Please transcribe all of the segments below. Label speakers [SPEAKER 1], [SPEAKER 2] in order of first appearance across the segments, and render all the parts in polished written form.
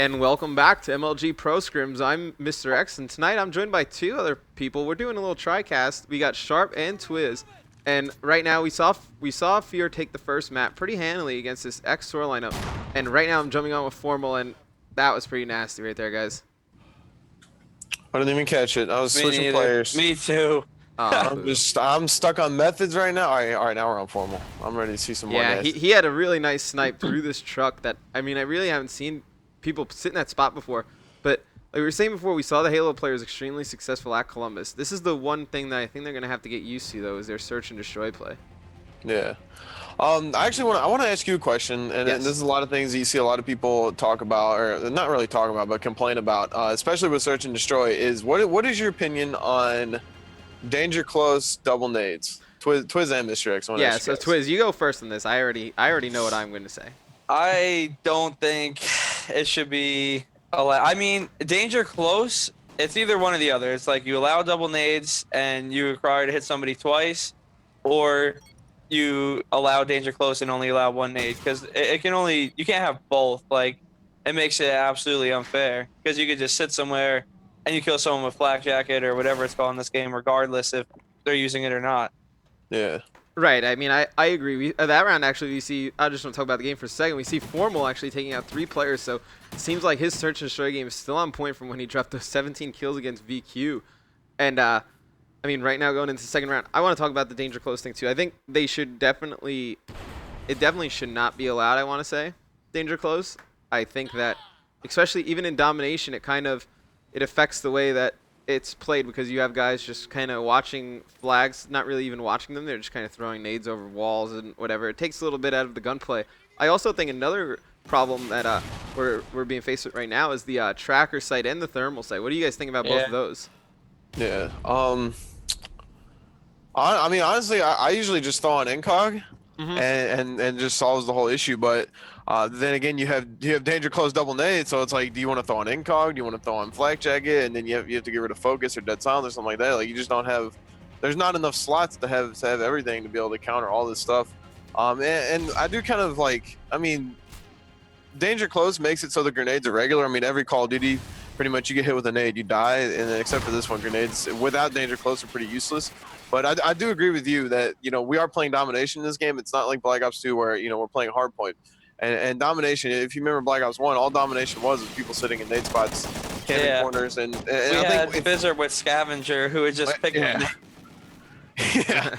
[SPEAKER 1] And welcome back to MLG ProScrims. I'm Mr. X, and tonight I'm joined by two other people. We're doing a little tri-cast. We got Sharp and Twiz, and right now we saw FeaR take the first map pretty handily against this Ex-SoaR lineup. And right now I'm jumping on with Formal, and that was pretty nasty right there, guys.
[SPEAKER 2] I didn't even catch it. I was switching
[SPEAKER 3] neither.
[SPEAKER 2] players.
[SPEAKER 3] Me too.
[SPEAKER 2] I'm stuck on methods right now. All right, now we're on Formal. I'm ready to see some more.
[SPEAKER 1] Yeah, he had a really nice snipe through this truck that, I mean, I really haven't seen people sit in that spot before. But like we were saying before, we saw the Halo players extremely successful at Columbus. This is the one thing that I think they're going to have to get used to, though, is their search and destroy play.
[SPEAKER 2] Yeah. I want to ask you a question, and
[SPEAKER 1] Yes.
[SPEAKER 2] this is a lot of things that you see a lot of people talk about, or not really talk about, but complain about, especially with search and destroy. Is what is your opinion on danger close double nades? Twiz and Mr. X.
[SPEAKER 1] Yeah, so Twiz, you go first on this. I already know what I'm going to say.
[SPEAKER 3] I don't think it should be allowed. I mean, danger close, it's either one or the other. It's like you allow double nades and you require to hit somebody twice, or you allow danger close and only allow one nade, because you can't have both. Like, it makes it absolutely unfair, because you could just sit somewhere and you kill someone with flak jacket or whatever it's called in this game, regardless if they're using it or not.
[SPEAKER 2] Yeah.
[SPEAKER 1] Right. I mean, I agree. That round, actually, we see, I just want to talk about the game for a second. We see Formal actually taking out 3 players, so it seems like his search and destroy game is still on point from when he dropped those 17 kills against VQ. And, I mean, right now going into the second round, I want to talk about the danger close thing, too. I think they should definitely should not be allowed, I want to say, danger close. I think that, especially even in domination, it affects the way that it's played, because you have guys just kind of watching flags, not really even watching them. They're just kind of throwing nades over walls and whatever. It takes a little bit out of the gunplay. I also think another problem that we're being faced with right now is the tracker sight and the thermal sight. What do you guys think about both of those?
[SPEAKER 2] Yeah. I mean, honestly, I usually just throw on incog, and just solves the whole issue. But then again, you have danger close double nade, so it's like, do you want to throw on incog? Do you want to throw on flak jacket? And then you have to get rid of focus or dead silence or something like that. Like, you just don't have. There's not enough slots to have everything to be able to counter all this stuff. And I do kind of like. I mean, danger close makes it so the grenades are regular. I mean, every Call of Duty, pretty much you get hit with a nade, you die, and then except for this one, grenades without danger close are pretty useless. But I do agree with you that, we are playing domination in this game. It's not like Black Ops 2 where, we're playing hardpoint. And domination, if you remember Black Ops 1, all domination was people sitting in nade spots, camping corners. And
[SPEAKER 3] we
[SPEAKER 2] I think
[SPEAKER 3] Fizzard with Scavenger, who would just pick him.
[SPEAKER 2] Yeah.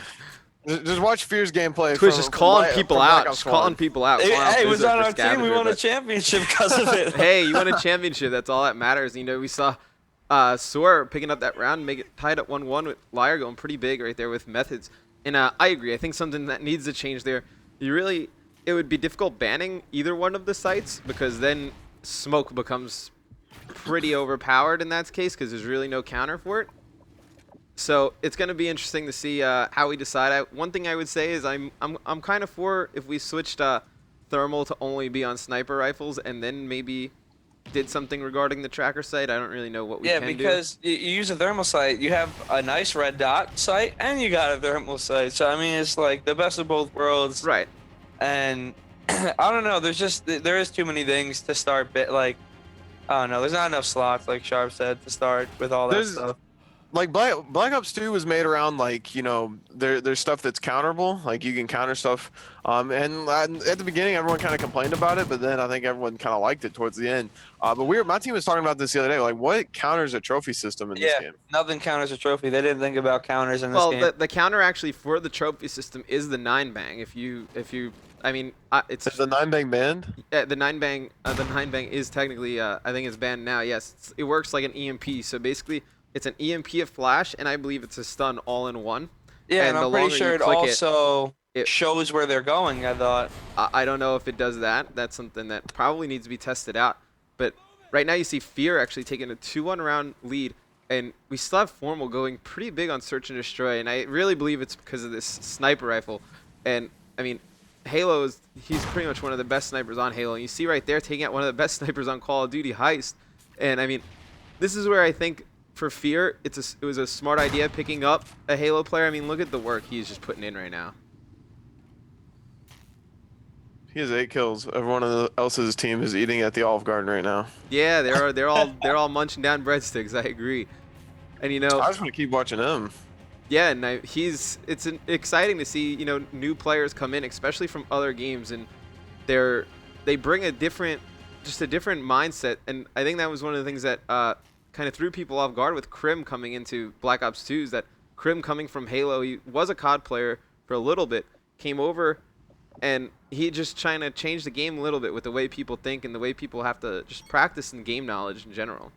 [SPEAKER 2] Just watch FeaR's gameplay.
[SPEAKER 1] Twitch just calling people out. Just calling people out.
[SPEAKER 3] Hey, it was on our team. We won a championship because of it.
[SPEAKER 1] Hey, you won a championship. That's all that matters. We saw SoaR picking up that round and make it tied up 1-1 with Liar going pretty big right there with methods. And I agree. I think something that needs to change there. It would be difficult banning either one of the sites, because then smoke becomes pretty overpowered in that case, because there's really no counter for it. So it's going to be interesting to see how we decide. One thing I would say is I'm kind of for if we switched thermal to only be on sniper rifles, and then maybe did something regarding the tracker sight. I don't really know what we can do.
[SPEAKER 3] Yeah, because you use a thermal sight, you have a nice red dot sight, and you got a thermal sight. So I mean, it's like the best of both worlds.
[SPEAKER 1] Right.
[SPEAKER 3] And I don't know. There is too many things to start. I don't know. There's not enough slots, like Sharp said, to start with all that stuff.
[SPEAKER 2] Like Black Ops 2 was made around, like, there's stuff that's counterable, like you can counter stuff. And at the beginning, everyone kind of complained about it, but then I think everyone kind of liked it towards the end. But my team was talking about this the other day, like, what counters a trophy system in this game?
[SPEAKER 3] Nothing counters a trophy. They didn't think about counters in this game.
[SPEAKER 1] Well, the counter actually for the trophy system is the 9-bang. I mean, it's
[SPEAKER 2] the 9-bang banned.
[SPEAKER 1] Yeah, the 9-bang is technically, I think it's banned now. Yes, it works like an EMP. So basically, it's an EMP, a flash, and I believe it's a stun all in one.
[SPEAKER 3] Yeah, and I'm pretty sure it also shows where they're going, I thought.
[SPEAKER 1] I don't know if it does that. That's something that probably needs to be tested out. But right now you see FeaR actually taking a 2-1 round lead, and we still have Formal going pretty big on search and destroy, and I really believe it's because of this sniper rifle. And, I mean, he's pretty much one of the best snipers on Halo. And you see right there taking out one of the best snipers on Call of Duty, Heist. And, I mean, this is where I think for FeaR, it was a smart idea picking up a Halo player. I mean, look at the work he's just putting in right now.
[SPEAKER 2] He has 8 kills. Everyone else's team is eating at the Olive Garden right now.
[SPEAKER 1] Yeah, they're all munching down breadsticks. I agree. And
[SPEAKER 2] I just want to keep watching him.
[SPEAKER 1] yeah, and exciting to see new players come in, especially from other games, and they bring a different mindset. And I think that was one of the things that kind of threw people off guard with Crim coming into Black Ops 2, is that Crim, coming from Halo, he was a COD player for a little bit, came over, and he just trying to change the game a little bit with the way people think and the way people have to just practice in game knowledge in general.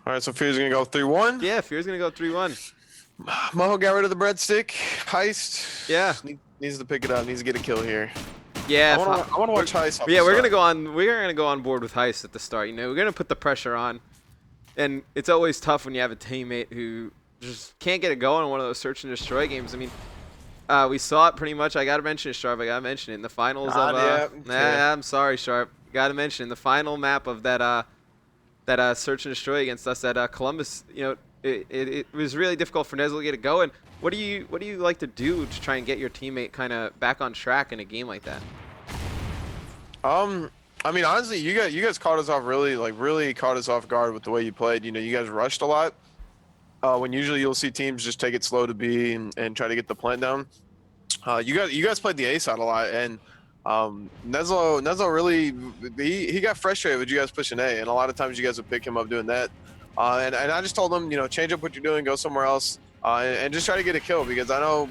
[SPEAKER 2] All right, so FeaR's gonna go 3-1.
[SPEAKER 1] Yeah, FeaR's gonna go 3-1.
[SPEAKER 2] Moho got rid of the breadstick. Heist.
[SPEAKER 1] Yeah.
[SPEAKER 2] Needs to pick it up. Needs to get a kill here.
[SPEAKER 1] Yeah.
[SPEAKER 2] I want to watch Heist.
[SPEAKER 1] Yeah, we're gonna go on board with Heist at the start. We're gonna put the pressure on, and it's always tough when you have a teammate who just can't get it going in one of those search and destroy games. I mean, we saw it pretty much. I gotta mention it, Sharp. I gotta mention it in the finals I'm sorry, Sharp. Gotta mention in the final map of that search and destroy against us at Columbus. It was really difficult for Nezle to get it going. What do you like to do to try and get your teammate kind of back on track in a game like that?
[SPEAKER 2] I mean, honestly, you guys caught us off really caught us off guard with the way you played. You guys rushed a lot. When usually you'll see teams just take it slow to B and try to get the plant down. You guys played the A side a lot, and Nezlo really he got frustrated with you guys pushing A, and a lot of times you guys would pick him up doing that. And I just told him, change up what you're doing, go somewhere else, and just try to get a kill, because I know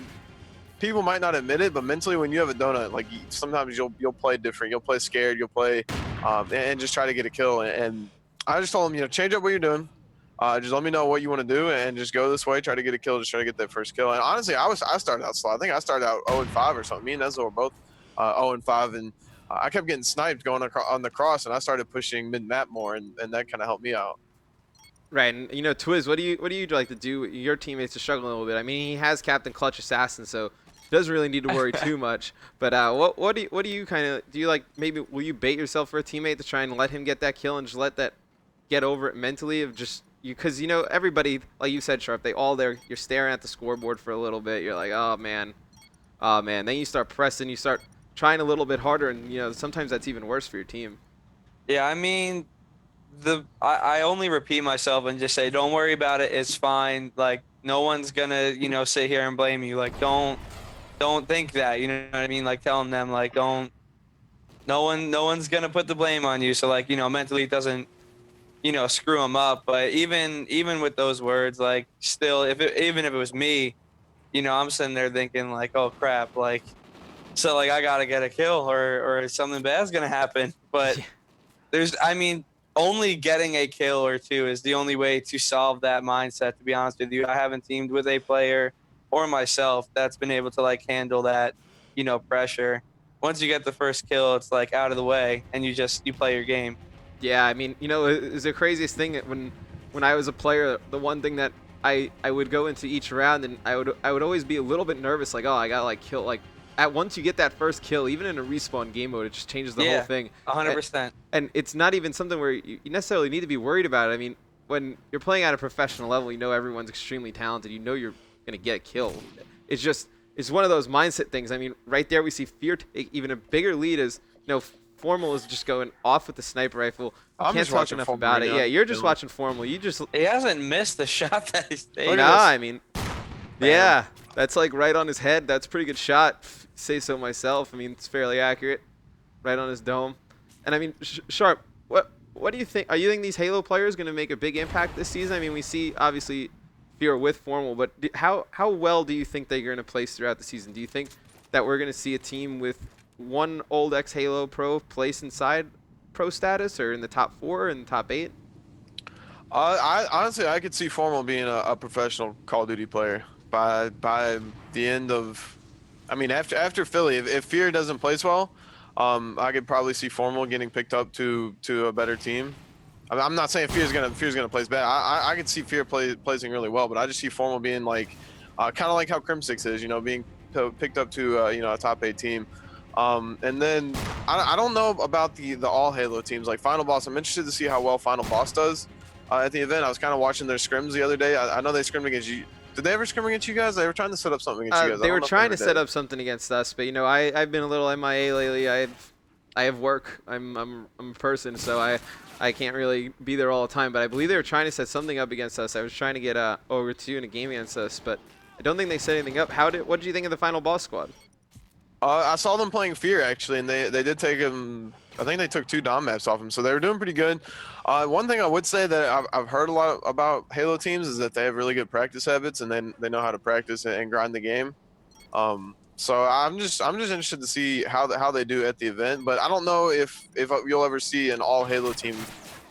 [SPEAKER 2] people might not admit it, but mentally when you have a donut, like, sometimes you'll play different. You'll play scared. You'll play and just try to get a kill. And I just told him, change up what you're doing. Just let me know what you want to do and just go this way. Try to get a kill. Just try to get that first kill. And honestly, I started out slow. I think I started out 0-5 or something. Me and Nezlo were both 0-5, and I kept getting sniped going on the cross, and I started pushing mid map more, and that kind of helped me out.
[SPEAKER 1] Right, and Twiz, what do you like to do? Your teammates are struggling a little bit. I mean, he has Captain Clutch Assassin, so he doesn't really need to worry too much. But what do you kind of do? You like, maybe will you bait yourself for a teammate to try and let him get that kill and just let that get over it mentally, of just because everybody, like you said, Sharp, you're staring at the scoreboard for a little bit. You're like, oh man. Then you start pressing, you start trying a little bit harder, and sometimes that's even worse for your team.
[SPEAKER 3] Yeah, I mean, I only repeat myself and just say, don't worry about it. It's fine. Like, no one's gonna sit here and blame you. Like, don't think that. You know what I mean? Like, telling them, like, no one's gonna put the blame on you. So, like, mentally it doesn't screw them up. But even with those words, like, still, even if it was me, I'm sitting there thinking, like, oh crap, like, so, like, I gotta get a kill or something bad's gonna happen. But only getting a kill or two is the only way to solve that mindset, to be honest with you. I haven't teamed with a player or myself that's been able to, like, handle that, pressure. Once you get the first kill, it's like out of the way, and you play your game.
[SPEAKER 1] Yeah, I mean, it's the craziest thing that when I was a player, the one thing that I would go into each round, and I would always be a little bit nervous, like, oh, I gotta, like, kill, like, once you get that first kill, even in a respawn game mode, it just changes the whole thing.
[SPEAKER 3] 100%.
[SPEAKER 1] And it's not even something where you necessarily need to be worried about it. I mean, when you're playing at a professional level, everyone's extremely talented. You're going to get a kill. It's one of those mindset things. I mean, right there we see FeaR take even a bigger lead as, Formal is just going off with the sniper rifle.
[SPEAKER 2] I'm
[SPEAKER 1] Can't
[SPEAKER 2] just
[SPEAKER 1] talk
[SPEAKER 2] watching
[SPEAKER 1] enough
[SPEAKER 2] Formal
[SPEAKER 1] about
[SPEAKER 2] right
[SPEAKER 1] it.
[SPEAKER 2] now.
[SPEAKER 1] Yeah, you're just watching Formal. He
[SPEAKER 3] hasn't missed the shot that he's taking.
[SPEAKER 1] No, I mean, yeah, that's like right on his head. That's a pretty good shot. Say so myself. I mean, it's fairly accurate. Right on his dome. And I mean, Sharp, what do you think? Are you think these Halo players going to make a big impact this season? I mean, we see obviously FeaR with Formal, but how well do you think that you're going to place throughout the season? Do you think that we're going to see a team with one old ex-Halo pro place inside pro status, or in the top 4 or in the top 8?
[SPEAKER 2] I honestly, I could see Formal being a professional Call of Duty player by the end of, I mean, after Philly. If FeaR doesn't place well, I could probably see Formal getting picked up to a better team. I'm not saying FeaR's gonna place bad. I could see FeaR placing really well, but I just see Formal being like, kind of like how Crim6 is, being picked up to a top 8 team. And then I don't know about the all Halo teams like Final Boss. I'm interested to see how well Final Boss does at the event. I was kind of watching their scrims the other day. I know they scrimmed against Did they ever scrim against you guys? They were trying to set up something against you guys. I
[SPEAKER 1] They
[SPEAKER 2] don't
[SPEAKER 1] were
[SPEAKER 2] know if
[SPEAKER 1] trying to
[SPEAKER 2] ever
[SPEAKER 1] set
[SPEAKER 2] did.
[SPEAKER 1] up something against us, but you know, I've been a little MIA lately. I have work. I'm a person, so I can't really be there all the time. But I believe they were trying to set something up against us. I was trying to get over 2 in a game against us, but I don't think they set anything up. What did you think of the final boss squad?
[SPEAKER 2] I saw them playing FeaR actually, and they did take him. I think they took 2 Dom maps off him, so they were doing pretty good. One thing I would say that I've heard a lot about Halo teams is that they have really good practice habits, and then they know how to practice and grind the game. So I'm just interested to see how they do at the event, but I don't know if you'll ever see an all Halo team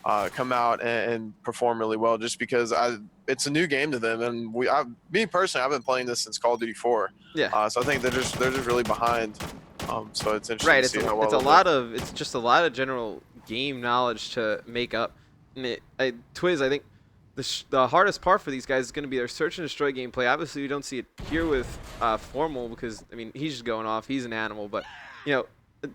[SPEAKER 2] come out and perform really well, just because it's a new game to them, and me personally, I've been playing this since Call of Duty 4.
[SPEAKER 1] Yeah.
[SPEAKER 2] So I think they're just really behind. So it's interesting
[SPEAKER 1] Right,
[SPEAKER 2] to
[SPEAKER 1] it's
[SPEAKER 2] see
[SPEAKER 1] a,
[SPEAKER 2] how well
[SPEAKER 1] it's a
[SPEAKER 2] they'll do.
[SPEAKER 1] lot of it's just a lot of general game knowledge to make up. And Twiz, I think the hardest part for these guys is going to be their search and destroy gameplay. Obviously, we don't see it here with Formal because I mean he's just going off. He's an animal, but you know,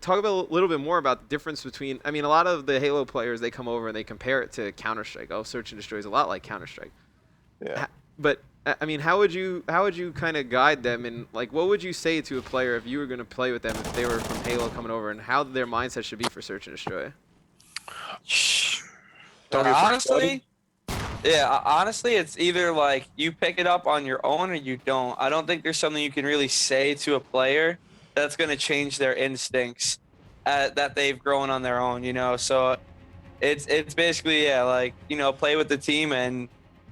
[SPEAKER 1] talk about a little bit more about the difference between. I mean, a lot of the Halo players they come over and they compare it to Counter Strike. Oh, search and destroy is a lot like Counter Strike.
[SPEAKER 2] Yeah.
[SPEAKER 1] But I mean, how would you kind of guide them, and like what would you say to a player if you were going to play with them if they were from Halo coming over, and how their mindset should be for search and destroy?
[SPEAKER 2] Don't get
[SPEAKER 3] Honestly, yeah, honestly, it's either like you pick it up on your own or you don't. I don't think there's something you can really say to a player that's going to change their instincts that they've grown on their own, you know? So it's basically, yeah, like, you know, play with the team and,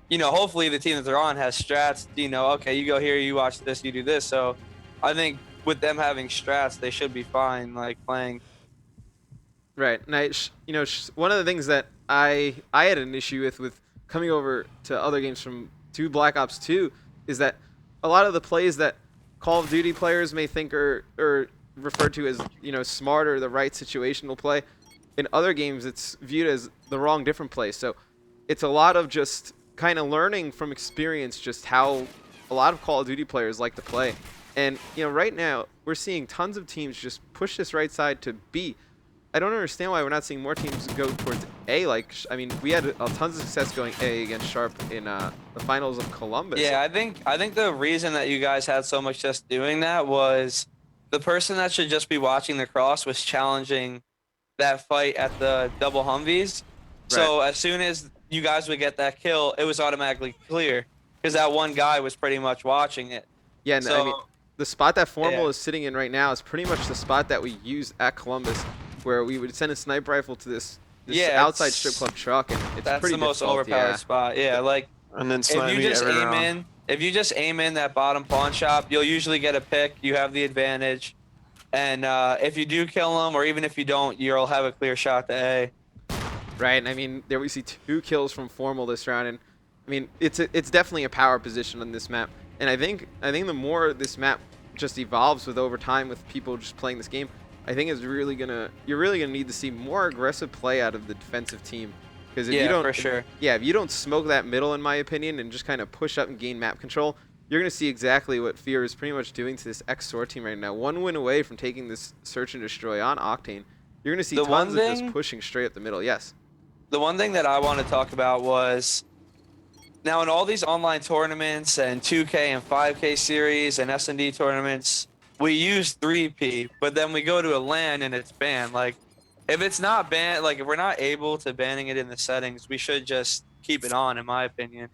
[SPEAKER 3] you know, hopefully the team that they're on has strats, you know, okay, you go here, you watch this, you do this. So I think with them having strats, they should be fine, like playing.
[SPEAKER 1] Right, and you know, one of the things that I had an issue with coming over to other games from Black Ops 2 is that a lot of the plays that Call of Duty players may think are referred to as, you know, smart or the right situational play, in other games it's viewed as the wrong different play. So it's a lot of just kind of learning from experience just how a lot of Call of Duty players like to play. And you know, right now we're seeing tons of teams just push this right side to B. I don't understand why we're not seeing more teams go towards A. Like, I mean, we had tons of success going A against Sharp in the finals of Columbus.
[SPEAKER 3] Yeah, I think the reason that you guys had so much just doing that was the person that should just be watching the cross was challenging that fight at the double Humvees. So as soon as you guys would get that kill, it was automatically clear because that one guy was pretty much watching it.
[SPEAKER 1] Yeah, and
[SPEAKER 3] So,
[SPEAKER 1] I mean, the spot that Formal
[SPEAKER 3] yeah.
[SPEAKER 1] is sitting in right now is pretty much the spot that we used at Columbus, where we would send a sniper rifle to this
[SPEAKER 3] Yeah,
[SPEAKER 1] outside
[SPEAKER 3] it's-
[SPEAKER 1] strip club truck, and it's
[SPEAKER 3] That's
[SPEAKER 1] pretty
[SPEAKER 3] the most
[SPEAKER 1] difficult,
[SPEAKER 3] overpowered
[SPEAKER 1] yeah.
[SPEAKER 3] spot. Yeah, like
[SPEAKER 2] And then
[SPEAKER 3] if
[SPEAKER 2] slam
[SPEAKER 3] you
[SPEAKER 2] me
[SPEAKER 3] just
[SPEAKER 2] every
[SPEAKER 3] aim
[SPEAKER 2] round.
[SPEAKER 3] in, if you just aim in that bottom pawn shop, you'll usually get a pick. You have the advantage, and if you do kill them, or even if you don't, you'll have a clear shot to A.
[SPEAKER 1] Right, and I mean, there we see 2 kills from Formal this round, and I mean, it's definitely a power position on this map, and I think the more this map just evolves with over time with people just playing this game, I think you're really gonna need to see more aggressive play out of the defensive team, because if you don't,
[SPEAKER 3] for sure.
[SPEAKER 1] if you don't smoke that middle, in my opinion, and just kind of push up and gain map control, you're gonna see exactly what FeaR is pretty much doing to this Ex-SoaR team right now. 1 win away from taking this search and destroy on Octane. You're gonna see
[SPEAKER 3] The one
[SPEAKER 1] tons of just
[SPEAKER 3] thing-
[SPEAKER 1] pushing straight up the middle. Yes.
[SPEAKER 3] The one thing that I want to talk about was now in all these online tournaments and 2K and 5K series and S&D tournaments, we use 3P, but then we go to a LAN and it's banned. Like, if it's not banned, like if we're not able to banning it in the settings, we should just keep it on, in my opinion.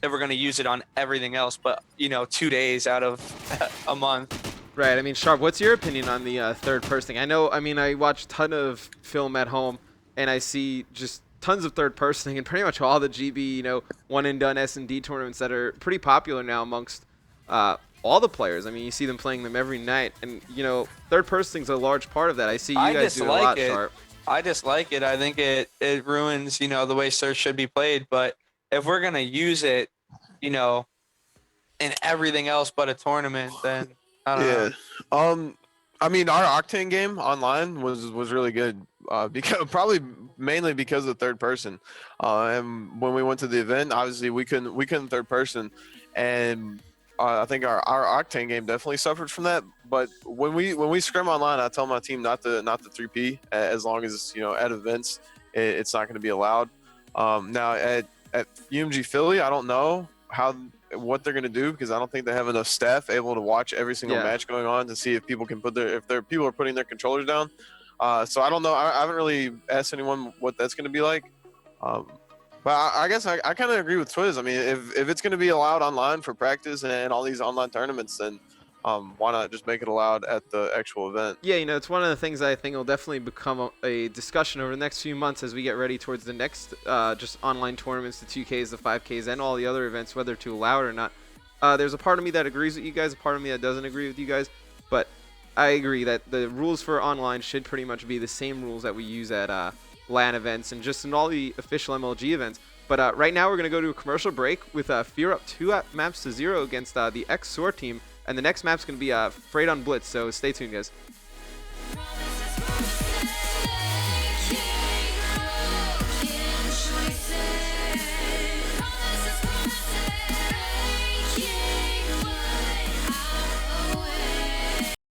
[SPEAKER 3] If we're going to use it on everything else, but you know, 2 days out of a month.
[SPEAKER 1] Right. I mean, Sharp, what's your opinion on the third person thing? I mean, I watch a ton of film at home, and I see just tons of third person and pretty much all the GB, you know, one and done S&D tournaments that are pretty popular now amongst all the players. I mean, you see them playing them every night, and you know, third person is a large part of that. I see you guys do it a lot, Sharp.
[SPEAKER 3] I dislike it. I think it ruins, you know, the way search should be played. But if we're gonna use it, you know, in everything else but a tournament, then I don't know.
[SPEAKER 2] I mean, our Octane game online was really good, because probably mainly because of third person. And when we went to the event, obviously we couldn't third person, and I think our Octane game definitely suffered from that. But when we scrim online, I tell my team not to 3P as long as, you know, at events it's not going to be allowed. Now at UMG Philly, I don't know how what they're gonna do because I don't think they have enough staff able to watch every single
[SPEAKER 1] Yeah.
[SPEAKER 2] match going on to see if people can put their people are putting their controllers down. So I don't know. I haven't really asked anyone what that's gonna be like. But I guess I kind of agree with Twiz. I mean, if it's going to be allowed online for practice and all these online tournaments, then why not just make it allowed at the actual event?
[SPEAKER 1] Yeah, you know, it's one of the things that I think will definitely become a discussion over the next few months as we get ready towards the next just online tournaments, the 2Ks, the 5Ks, and all the other events, whether to allow it or not. There's a part of me that agrees with you guys, a part of me that doesn't agree with you guys, but I agree that the rules for online should pretty much be the same rules that we use at LAN events and just in all the official MLG events. But right now we're going to go to a commercial break with FeaR up 2 maps to 0 against the Ex-SoaR team. And the next map's going to be Freight on Blitz, so stay tuned, guys.